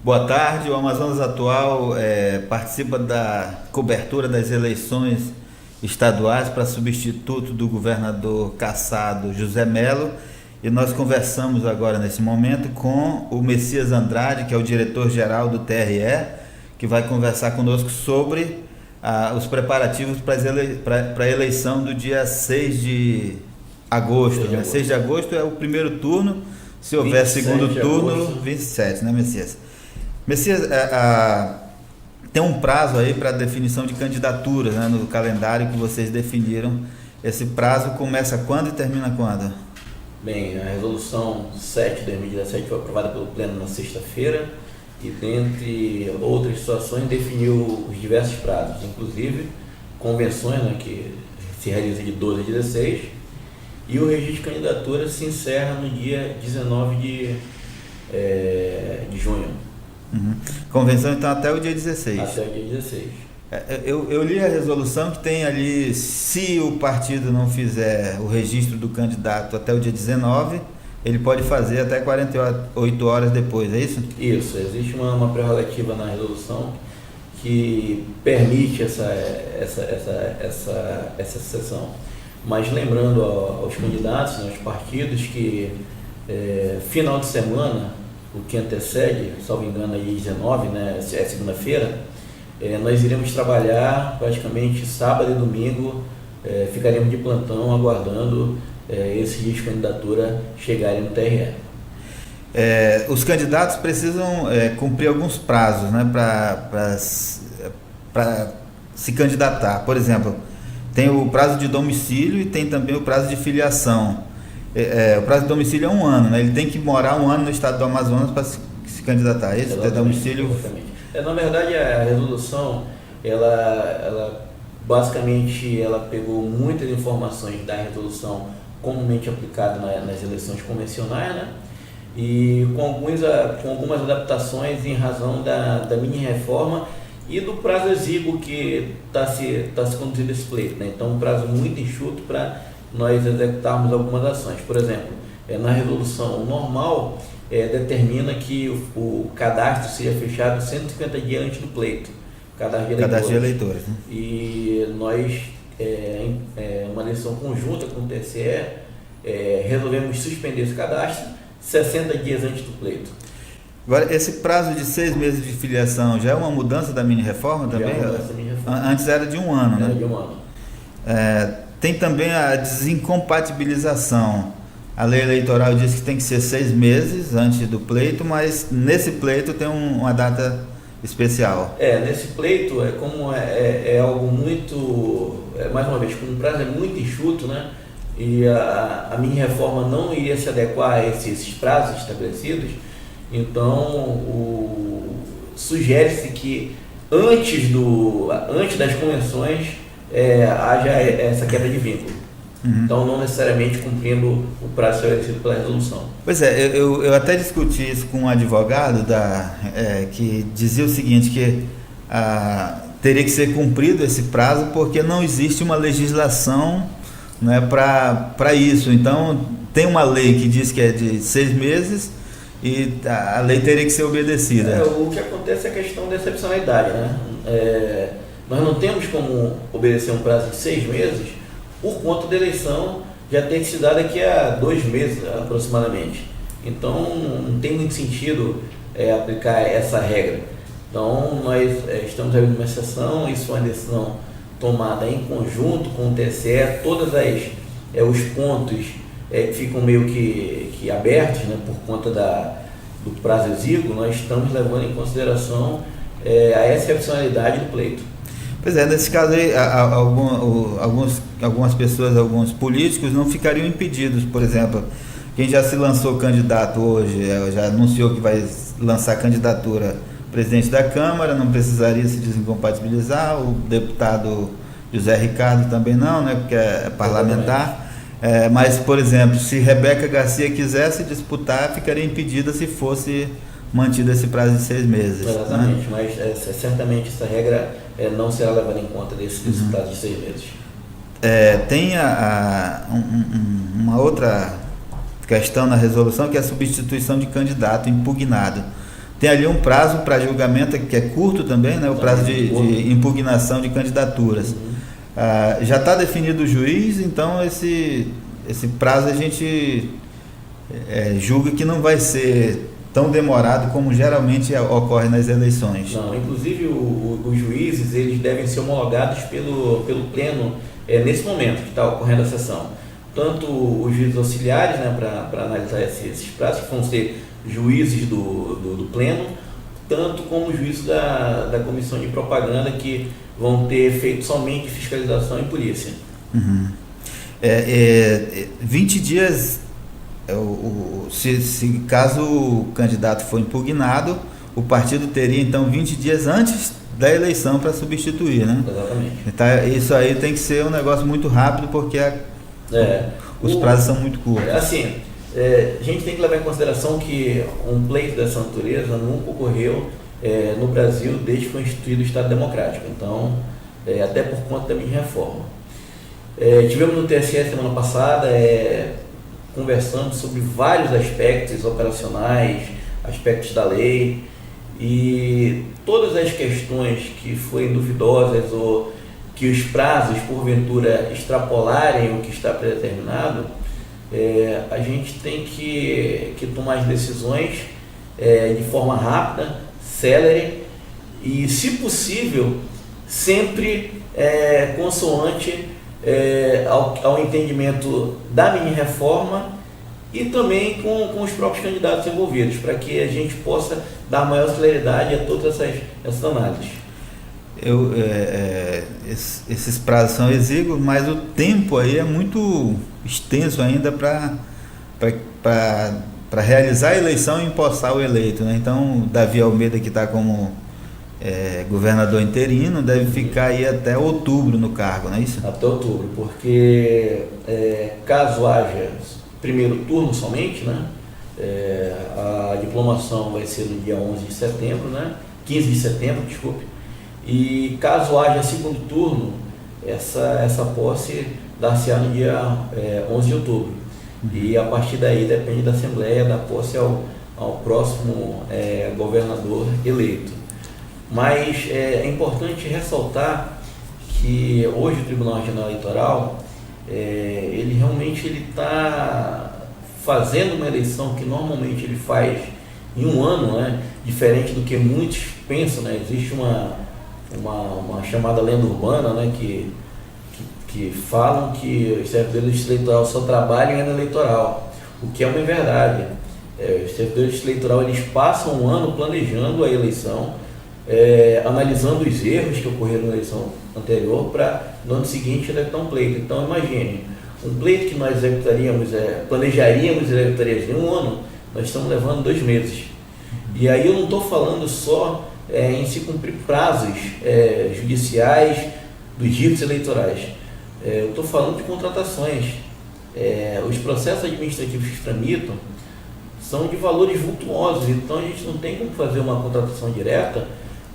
Boa tarde. O Amazonas Atual participa da cobertura das eleições estaduais para substituto do governador cassado José Melo, e nós conversamos agora nesse momento com o Messias Andrade, que é o diretor-geral do TRE, que vai conversar conosco sobre os preparativos para a eleição do dia 6 de agosto. 6 de agosto é o primeiro turno, se houver segundo turno, 27, né, Messias? Messias, tem um prazo aí para definição de candidaturas, né, no calendário que vocês definiram. Esse prazo começa quando e termina quando? Bem, a resolução 7 de 2017 foi aprovada pelo Pleno na sexta-feira e, dentre outras situações, definiu os diversos prazos, inclusive convenções, né, que se realizam de 12 a 16, e o registro de candidatura se encerra no dia 19 de junho. Uhum. Convenção então até o dia 16. Até o dia 16. Eu li a resolução que tem ali, se o partido não fizer o registro do candidato até o dia 19, ele pode fazer até 48 horas depois, é isso? Isso, existe uma prerrogativa na resolução que permite essa sessão. Mas lembrando aos candidatos, aos partidos, que final de semana, o que antecede, salvo engano, aí 19, né, é segunda-feira, nós iremos trabalhar praticamente sábado e domingo, ficaremos de plantão aguardando esse risco de candidatura chegarem no TRE. Os candidatos precisam cumprir alguns prazos, né, para se candidatar. Por exemplo, tem o prazo de domicílio e tem também o prazo de filiação. O prazo de domicílio é 1 ano, né? Ele tem que morar 1 ano no estado do Amazonas para se candidatar. Esse é domicílio. Na verdade, a resolução, ela basicamente pegou muitas informações da resolução comumente aplicada nas eleições convencionais, né? E com algumas adaptações em razão da mini-reforma e do prazo exíguo que está se conduzindo esse pleito, né? Então, um prazo muito enxuto para nós executarmos algumas ações. Por exemplo, na resolução normal, determina que o cadastro seja fechado 150 dias antes do pleito. Cadastro de eleitores. Né? E nós, uma decisão conjunta com o TCE, resolvemos suspender esse cadastro 60 dias antes do pleito. Agora, esse prazo de 6 meses de filiação já é uma mudança da mini-reforma também? Já é uma mudança da mini-reforma. Antes era de 1 ano, né? Era de 1 ano. Tem também a desincompatibilização. A lei eleitoral diz que tem que ser 6 meses antes do pleito, mas nesse pleito tem uma data especial. Nesse pleito, como é algo muito, mais uma vez, como o prazo é muito enxuto, né? E a mini-reforma não iria se adequar a esses prazos estabelecidos, então sugere-se que antes das convenções haja essa quebra de vínculo. Uhum. Então, não necessariamente cumprindo o prazo estabelecido pela resolução. Pois eu até discuti isso com um advogado que dizia o seguinte, que teria que ser cumprido esse prazo porque não existe uma legislação, né, para isso. Então, tem uma lei que diz que é de 6 meses e a lei teria que ser obedecida. O que acontece é a questão da excepcionalidade, né? Nós não temos como obedecer um prazo de 6 meses por conta da eleição já ter que se dar daqui a 2 meses aproximadamente. Então não tem muito sentido aplicar essa regra. Então nós estamos abrindo uma exceção, isso é uma decisão tomada em conjunto com o TCE, todos os pontos ficam meio que abertos, né, por conta do prazo exíguo. Nós estamos levando em consideração a excepcionalidade do pleito. Pois nesse caso aí, algumas pessoas, alguns políticos não ficariam impedidos. Por exemplo, quem já se lançou candidato hoje, já anunciou que vai lançar candidatura presidente da Câmara, não precisaria se desincompatibilizar. O deputado José Ricardo também não, né, porque é parlamentar. Mas, por exemplo, se Rebeca Garcia quisesse disputar, ficaria impedida se fosse mantido esse prazo de 6 meses. Exatamente, né? Mas certamente essa regra não será levada em conta desse prazo de 6 meses. Tem uma outra questão na resolução, que é a substituição de candidato impugnado. tem ali um prazo para julgamento que é curto também, né? O prazo de impugnação de candidaturas. Já está definido o juiz, então esse prazo a gente julga que não vai ser tão demorado como geralmente ocorre nas eleições. Não, inclusive os juízes eles devem ser homologados pelo pleno nesse momento que está ocorrendo a sessão. Tanto os juízes auxiliares, né, para analisar esses prazos, que vão ser juízes do pleno, tanto como os juízes da comissão de propaganda, que vão ter feito somente fiscalização e polícia. 20 dias, se caso o candidato for impugnado, o partido teria então 20 dias antes da eleição para substituir, né? Exatamente. Então, isso aí tem que ser um negócio muito rápido, porque os prazos são muito curtos. Assim, a gente tem que levar em consideração que um pleito dessa natureza nunca ocorreu no Brasil desde que foi instituído o Estado Democrático. Então, até por conta da minha reforma. Tivemos no TSE semana passada conversando sobre vários aspectos operacionais, aspectos da lei, e todas as questões que forem duvidosas ou que os prazos porventura extrapolarem o que está predeterminado, a gente tem que tomar as decisões de forma rápida, célere e, se possível, sempre consoante ao entendimento da mini-reforma e também com os próprios candidatos envolvidos, para que a gente possa dar maior celeridade a todas essas análises. Esses prazos são exíguos, mas o tempo aí é muito extenso ainda para realizar a eleição e empossar o eleito, né? Então, Davi Almeida, que está como governador interino, deve ficar aí até outubro no cargo, não é isso? Até outubro, porque caso haja primeiro turno somente, né? A diplomação vai ser no dia 11 de setembro, né? 15 de setembro, desculpe. E caso haja segundo turno, essa posse dar-se-á no dia 11 de outubro. E a partir daí depende da Assembleia da posse ao próximo governador eleito. Mas é importante ressaltar que hoje o Tribunal Regional Eleitoral ele realmente está fazendo uma eleição que normalmente ele faz em um ano, né? Diferente do que muitos pensam, né? Existe uma chamada lenda urbana, né? que falam que os servidores eleitorais só trabalham em ano eleitoral, o que é uma verdade. Os servidores eleitorais eles passam um ano planejando a eleição, analisando os erros que ocorreram na eleição anterior para no ano seguinte executar um pleito. Então imagine, um pleito que nós planejaríamos e executaríamos em um ano, nós estamos levando 2 meses. E aí eu não estou falando só em se cumprir prazos judiciais dos ritos eleitorais. Eu estou falando de contratações. Os processos administrativos que tramitam são de valores vultuosos, então a gente não tem como fazer uma contratação direta,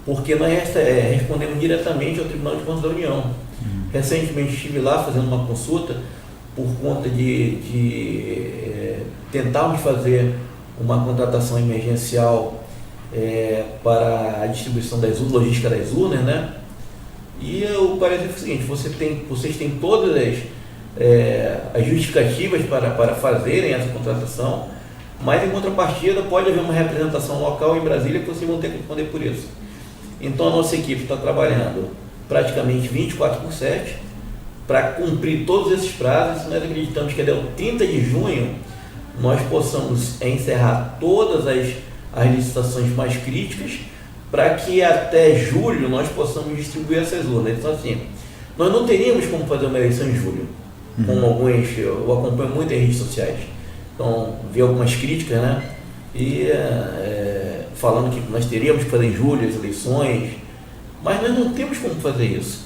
porque nós respondemos diretamente ao Tribunal de Contas da União. Recentemente estive lá fazendo uma consulta por conta de tentarmos fazer uma contratação emergencial para a distribuição das urnas, logística das urnas, né? E o parecer foi o seguinte: vocês têm todas as justificativas para fazerem essa contratação, mas em contrapartida pode haver uma representação local em Brasília que vocês vão ter que responder por isso. Então a nossa equipe está trabalhando praticamente 24/7 para cumprir todos esses prazos. Nós acreditamos que até o 30 de junho nós possamos encerrar todas as licitações mais críticas, para que até julho nós possamos distribuir essas urnas. Então assim, nós não teríamos como fazer uma eleição em julho, como alguns, eu acompanho muito em redes sociais, então vi algumas críticas, né? E falando que nós teríamos que fazer em julho as eleições, mas nós não temos como fazer isso.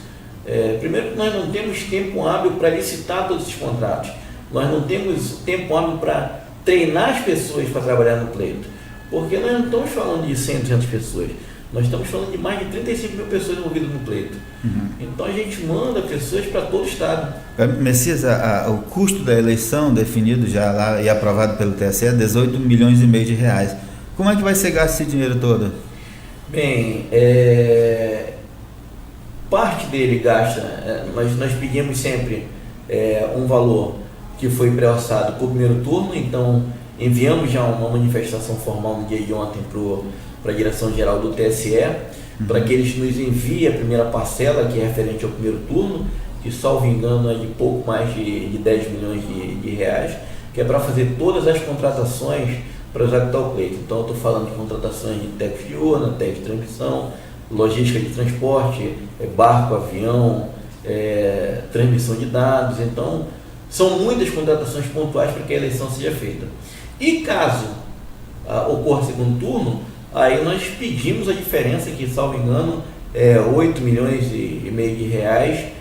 Primeiro que nós não temos tempo hábil para licitar todos esses contratos, nós não temos tempo hábil para treinar as pessoas para trabalhar no pleito, porque nós não estamos falando de 100, 200 pessoas, nós estamos falando de mais de 35 mil pessoas envolvidas no pleito. Então a gente manda pessoas para todo o estado. Messias, o custo da eleição definido já lá e aprovado pelo TSE é 18 milhões e meio de reais. Como é que vai ser gasto esse dinheiro todo? Bem, parte dele gasta, nós pedimos sempre um valor que foi pré-orçado para o primeiro turno, então enviamos já uma manifestação formal no dia de ontem para a direção-geral do TSE, para que eles nos enviem a primeira parcela, que é referente ao primeiro turno, que, salvo engano, é de pouco mais de 10 milhões de reais, que é para fazer todas as contratações para executar o pleito. Então, eu estou falando de contratações de técnico de urna, técnico de transmissão, logística de transporte, barco, avião, transmissão de dados. Então, são muitas contratações pontuais para que a eleição seja feita. E caso ocorra segundo turno, aí nós pedimos a diferença, que, salvo engano, 8 milhões e meio de reais,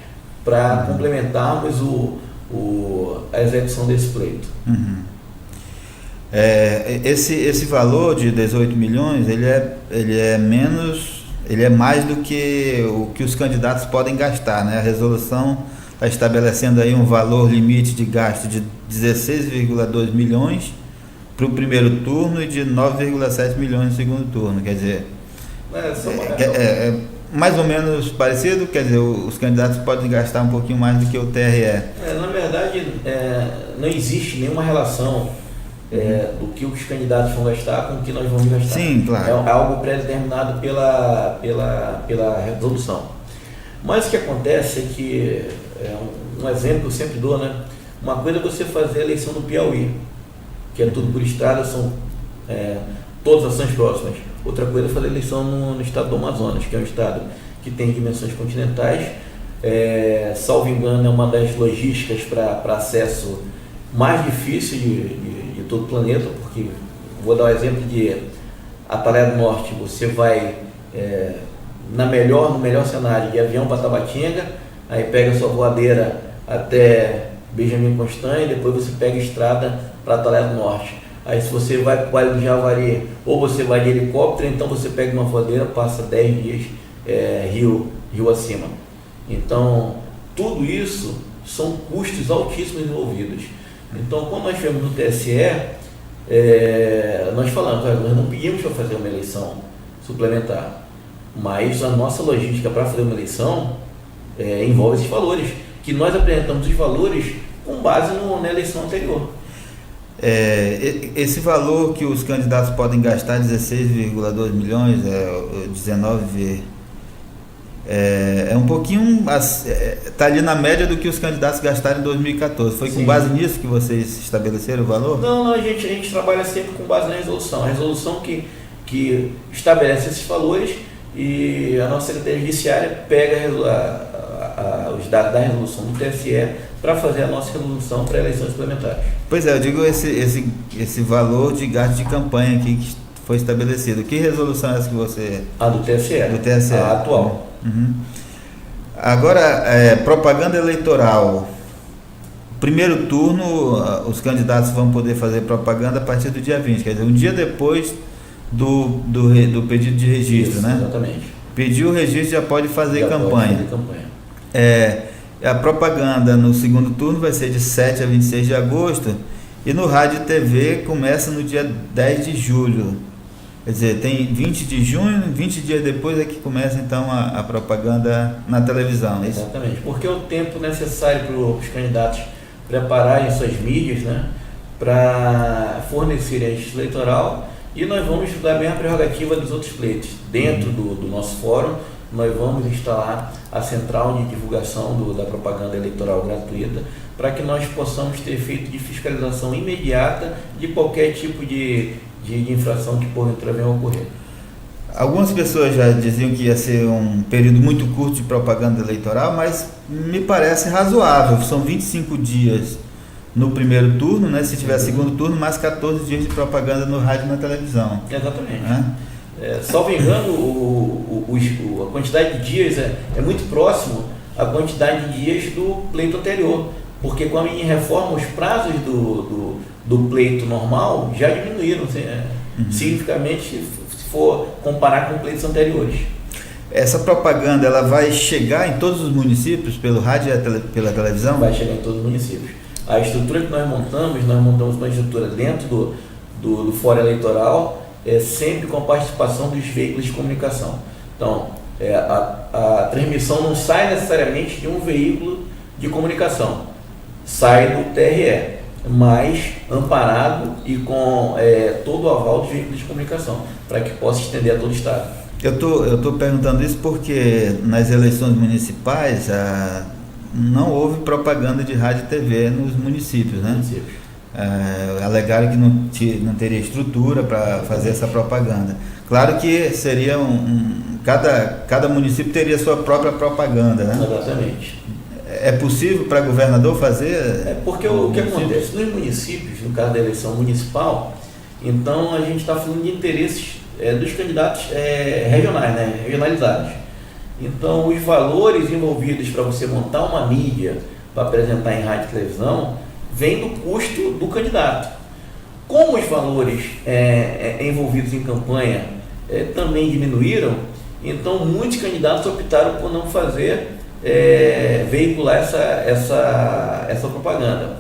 para complementarmos a execução desse pleito. Uhum. Esse valor de 18 milhões, ele é menos, ele é mais do que o que os candidatos podem gastar, né? A resolução está estabelecendo aí um valor limite de gasto de 16,2 milhões para o primeiro turno e de 9,7 milhões no segundo turno. Quer dizer, mais ou menos parecido, quer dizer, os candidatos podem gastar um pouquinho mais do que o TRE. Na verdade, não existe nenhuma relação do que os candidatos vão gastar com o que nós vamos gastar. Sim, claro. É algo pré-determinado pela resolução. Mas o que acontece é que, um exemplo que eu sempre dou, né? Uma coisa é você fazer a eleição no Piauí, que é tudo por estrada, são todas as ações próximas. Outra coisa é fazer a eleição no estado do Amazonas, que é um estado que tem dimensões continentais. Salvo engano, é uma das logísticas para acesso mais difícil de todo o planeta, porque, vou dar um exemplo de Atalé do Norte, você vai no melhor cenário de avião para Tabatinga, aí pega sua voadeira até Benjamin Constant e depois você pega a estrada para Atalé do Norte. Aí, se você vai para o Vale do Javari ou você vai de helicóptero, então você pega uma voadeira, passa 10 dias rio acima. Então, tudo isso são custos altíssimos envolvidos. Então, quando nós estivemos no TSE, nós falamos, nós não pedimos para fazer uma eleição suplementar, mas a nossa logística para fazer uma eleição envolve esses valores, que nós apresentamos os valores com base na eleição anterior. Esse valor que os candidatos podem gastar, 16,2 milhões, 19, um pouquinho, está ali na média do que os candidatos gastaram em 2014. Foi com base nisso que vocês estabeleceram o valor? Não, a gente trabalha sempre com base na resolução. A resolução que estabelece esses valores, e a nossa Secretaria Judiciária pega os dados da resolução do TSE para fazer a nossa resolução para eleições suplementares. Pois eu digo esse valor de gasto de campanha aqui que foi estabelecido. Que resolução é essa que você... A do TSE. Do TSE. A atual. Uhum. Agora, propaganda eleitoral. Primeiro turno, os candidatos vão poder fazer propaganda a partir do dia 20, quer dizer, um dia depois do pedido de registro. Isso, né? Exatamente. Pediu o registro, já pode fazer campanha. Pode fazer campanha. A propaganda no segundo turno vai ser de 7 a 26 de agosto e no rádio e TV começa no dia 10 de julho. Quer dizer, tem 20 de junho, 20 dias depois é que começa então a propaganda na televisão. É isso? Exatamente, porque é o tempo necessário para os candidatos prepararem suas mídias, né, para fornecerem a registro eleitoral, e nós vamos dar bem a prerrogativa dos outros pleitos. Dentro do nosso fórum, nós vamos instalar a central de divulgação da propaganda eleitoral gratuita, para que nós possamos ter efeito de fiscalização imediata de qualquer tipo de infração que porventura venha a ocorrer. Algumas pessoas já diziam que ia ser um período muito curto de propaganda eleitoral, mas me parece razoável. São 25 dias no primeiro turno, né? Se tiver segundo turno, mais 14 dias de propaganda no rádio e na televisão. Exatamente. Salvo engano, a quantidade de dias é muito próximo à quantidade de dias do pleito anterior, porque com a mini reforma os prazos do pleito normal já diminuíram significativamente, se for comparar com pleitos anteriores. Essa propaganda ela vai chegar em todos os municípios pelo rádio e pela televisão? Vai chegar em todos os municípios. A estrutura que nós montamos uma estrutura dentro do fórum eleitoral, sempre com a participação dos veículos de comunicação. Então, a transmissão não sai necessariamente de um veículo de comunicação, sai do TRE, mas amparado e com todo o aval dos veículos de comunicação, para que possa estender a todo o Estado. Eu tô perguntando isso porque nas eleições municipais não houve propaganda de rádio e TV nos municípios, né? Alegaram que não teria estrutura para fazer essa propaganda. Claro que seria cada município teria sua própria propaganda, né? Exatamente. É possível para governador fazer? Porque o que acontece nos municípios, no caso da eleição municipal, então a gente está falando de interesses dos candidatos regionais, né? Regionalizados. Então os valores envolvidos para você montar uma mídia para apresentar em rádio e televisão vem do custo do candidato. Como os valores envolvidos em campanha também diminuíram, então muitos candidatos optaram por não fazer veicular essa propaganda.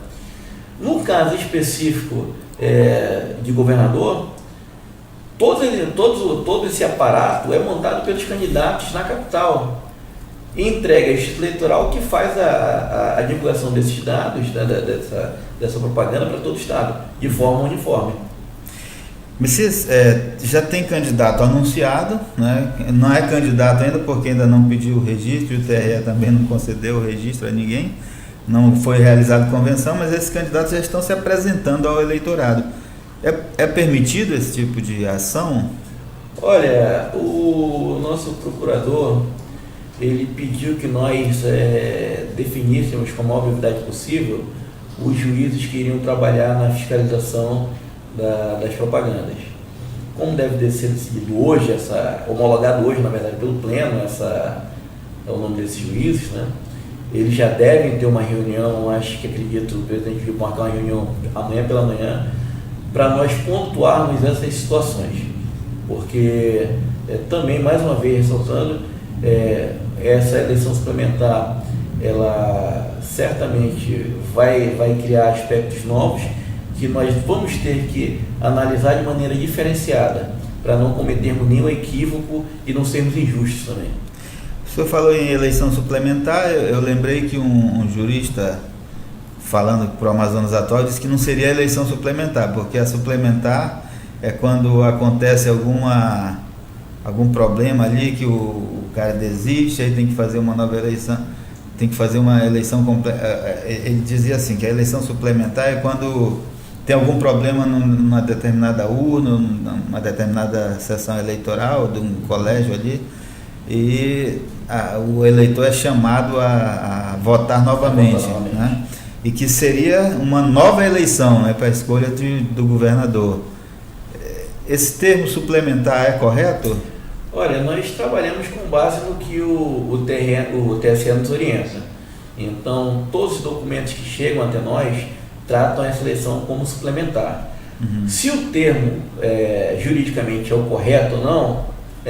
No caso específico de governador, todo esse aparato é montado pelos candidatos na capital e entrega a Justiça Eleitoral, que faz a divulgação desses dados, dessa propaganda para todo o Estado, de forma uniforme. Messias, já tem candidato anunciado, né? Não é candidato ainda porque ainda não pediu o registro, e o TRE também não concedeu o registro a ninguém, não foi realizada convenção, mas esses candidatos já estão se apresentando ao eleitorado. É permitido esse tipo de ação? Olha, o nosso procurador, ele pediu que nós definíssemos com a maior brevidade possível os juízes que iriam trabalhar na fiscalização das propagandas. Como deve ser decidido hoje, homologado hoje, na verdade, pelo Pleno, é o nome desses juízes, né? Eles já devem ter uma reunião, acredito, o presidente vai marcar uma reunião amanhã pela manhã, para nós pontuarmos essas situações. Porque, também, mais uma vez, ressaltando, essa eleição suplementar, ela certamente vai criar aspectos novos que nós vamos ter que analisar de maneira diferenciada, para não cometermos nenhum equívoco e não sermos injustos também. O senhor falou em eleição suplementar, eu lembrei que um jurista, falando para o Amazonas Atual, disse que não seria eleição suplementar, porque a suplementar é quando acontece algum problema ali, que o cara desiste, aí tem que fazer uma nova eleição, tem que fazer uma eleição completa. Ele dizia assim, que a eleição suplementar é quando tem algum problema numa determinada urna, numa determinada sessão eleitoral de um colégio ali, e o eleitor é chamado a votar novamente, né? E que seria uma nova eleição, né, para a escolha do governador. Esse termo suplementar é correto? Olha, nós trabalhamos com base no que o TSE nos orienta. Então, todos os documentos que chegam até nós tratam essa eleição como suplementar. Uhum. Se o termo juridicamente é o correto ou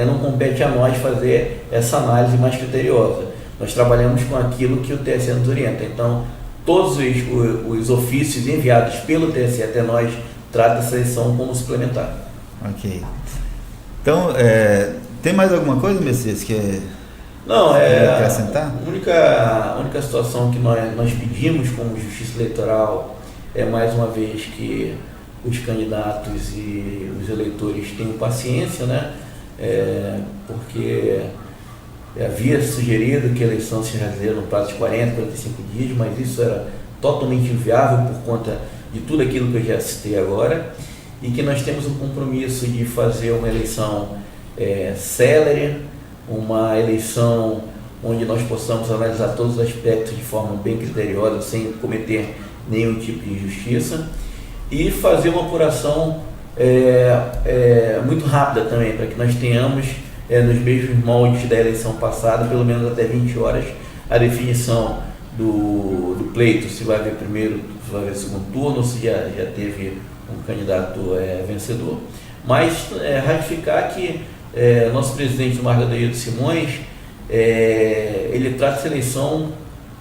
não compete a nós fazer essa análise mais criteriosa. Nós trabalhamos com aquilo que o TSE nos orienta. Então, todos os ofícios enviados pelo TSE até nós tratam essa eleição como suplementar. Ok. Então, tem mais alguma coisa, Messias, não, acrescentar? A única situação que nós pedimos como Justiça Eleitoral é, mais uma vez, que os candidatos e os eleitores tenham paciência, né? Porque havia sugerido que a eleição se realizasse no prazo de 40, 45 dias, mas isso era totalmente inviável por conta de tudo aquilo que eu já citei agora, e que nós temos um compromisso de fazer uma eleição célere, uma eleição onde nós possamos analisar todos os aspectos de forma bem criteriosa, sem cometer nenhum tipo de injustiça, e fazer uma apuração muito rápida também, para que nós tenhamos, nos mesmos moldes da eleição passada, pelo menos até 20 horas, a definição do pleito, se vai haver primeiro, se vai haver segundo turno, ou se já teve um candidato vencedor. Mas ratificar que nosso presidente, Marco Adeildo Simões, ele trata essa eleição,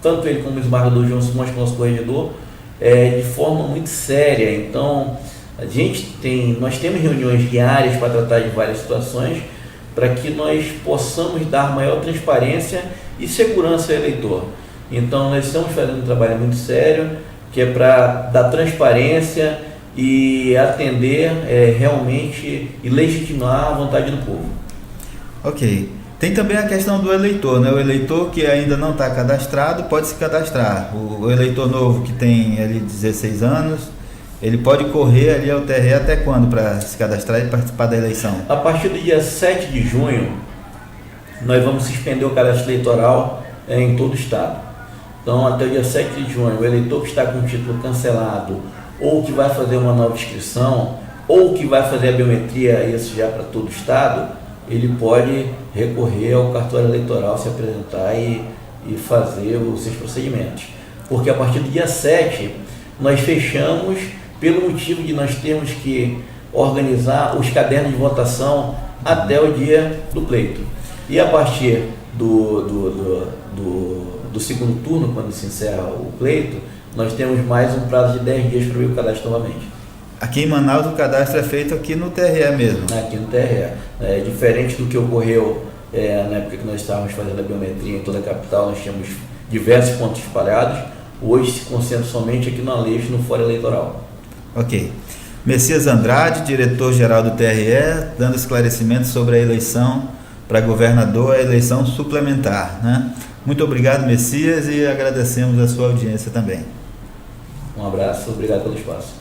tanto ele como o desembargador João Simões, que é nosso corregedor, de forma muito séria. Então, Nós temos reuniões diárias para tratar de várias situações, para que nós possamos dar maior transparência e segurança ao eleitor. Então, nós estamos fazendo um trabalho muito sério, que é para dar transparência e atender realmente e legitimar a vontade do povo. Ok. Tem também a questão do eleitor, né? O eleitor que ainda não está cadastrado pode se cadastrar. O eleitor novo que tem ali 16 anos, ele pode correr ali ao TRE até quando para se cadastrar e participar da eleição? A partir do dia 7 de junho, nós vamos suspender o cadastro eleitoral em todo o estado. Então, até o dia 7 de junho, o eleitor que está com o título cancelado, ou que vai fazer uma nova inscrição, ou que vai fazer a biometria, isso já para todo o estado, ele pode recorrer ao cartório eleitoral, se apresentar e fazer os seus procedimentos. Porque a partir do dia 7, nós fechamos pelo motivo de nós termos que organizar os cadernos de votação até o dia do pleito. E a partir do segundo turno, quando se encerra o pleito, nós temos mais um prazo de 10 dias para ver o cadastro novamente. Aqui em Manaus o cadastro é feito aqui no TRE mesmo? Aqui no TRE. Diferente do que ocorreu na época que nós estávamos fazendo a biometria em toda a capital, nós tínhamos diversos pontos espalhados. Hoje se concentra somente aqui no Aleixo, no Fórum Eleitoral. Ok. Messias Andrade, diretor-geral do TRE, dando esclarecimentos sobre a eleição para governador, a eleição suplementar, né? Muito obrigado, Messias, e agradecemos a sua audiência também. Um abraço, obrigado pelo espaço.